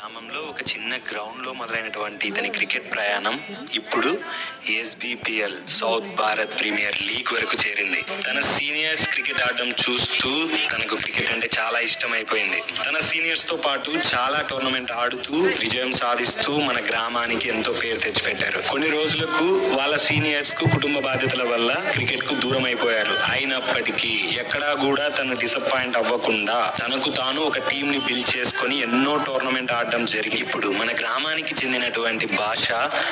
గ్రామంలో ఒక చిన్న గ్రౌండ్ లో మొదలైనటువంటి ఇతని క్రికెట్ ప్రయాణం ఇప్పుడు ఎస్బిపిఎల్ సౌత్ భారత్ ప్రీమియర్ లీగ్ వరకు చేరింది. తన సీనియర్స్ క్రికెట్ ఆడడం చూస్తూ తనకు క్రికెట్ అంటే చాలా ఇష్టమైపోయింది. తన సీనియర్స్ తో పాటు చాలా టోర్నమెంట్ ఆడుతూ విజయం సాధిస్తూ మన గ్రామానికి ఎంతో పేరు తెచ్చిపెట్టారు. కొన్ని రోజులకు వాళ్ళ సీనియర్స్ కు కుటుంబ బాధ్యతల వల్ల క్రికెట్ కు దూరం అయిపోయారు. అయినప్పటికీ ఎక్కడా కూడా తను డిసప్పాయింట్ అవ్వకుండా తనకు తాను ఒక టీం ని బిల్డ్ చేసుకొని ఎన్నో టోర్నమెంట్ ఆడడం జరిగి ఇప్పుడు మన గ్రామానికి చెందినటువంటి భాష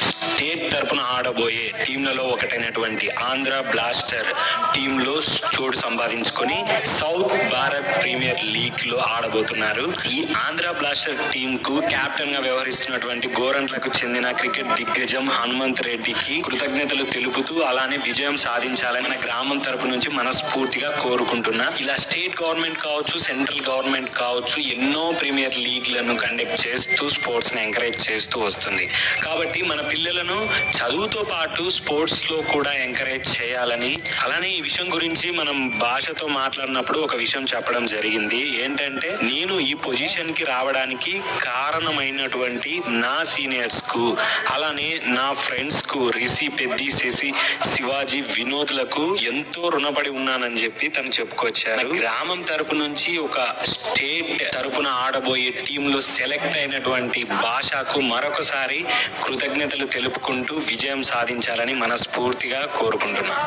స్టేట్ తరపున ఆడబోయే టీంలలో ఒకటైనటువంటి ఆంధ్ర బ్లాస్టర్ టీమ్ లో చోటు సంపాదించుకొని సౌత్ భారత్ ప్రీమియర్ లీగ్ లో ఆడబోతున్నారు. ఈ ఆంధ్ర బ్లాస్టర్ టీమ్ కు కెప్టెన్ గా వ్యవహరిస్తున్నటువంటి గోరంట్లకు చెందిన క్రికెట్ దిగ్గజం హనుమంత్ రెడ్డికి కృతజ్ఞతలు తెలుపుతూ అలానే విజయం సాధించాలని మన గ్రామం తరపు నుంచి మనస్ఫూర్తిగా కోరుకుంటున్నా. ఇలా స్టేట్ గవర్నమెంట్ కావచ్చు, సెంట్రల్ గవర్నమెంట్ కావచ్చు, ఎన్నో ప్రీమియర్ లీగ్లను కండక్ట్ చేస్తూ స్పోర్ట్స్ ని ఎంకరేజ్ చేస్తూ వస్తుంది. కాబట్టి మన పిల్లలను చదువుతో పాటు స్పోర్ట్స్ లో కూడా ఎంకరేజ్ చేయాలని, అలానే ఈ విషయం గురించి మనం భాషతో మాట్లాడినప్పుడు ఒక విషయం చెప్పడం జరిగింది. ఏంటంటే నేను ఈ పొజిషన్ కి రావడానికి కారణమైనటువంటి నా సీనియర్స్ కు, అలానే నా ఫ్రెండ్స్ కు, రిషి, పెద్ది, శశి, శివాజీ, వినోద్లకు ఎంతో రుణపడి ఉన్నానని చెప్పి తను చెప్పుకొచ్చారు. గ్రామం తరపు నుంచి ఒక స్టేట్ తరపున ఆడబోయే టీమ్ లో సెలెక్ట్ అయినటువంటి భాషకు మరొకసారి కృతజ్ఞతలు తెలుపుకుంటూ విజయం సాధించాలని మనస్ఫూర్తిగా కోరుకుంటున్నాను.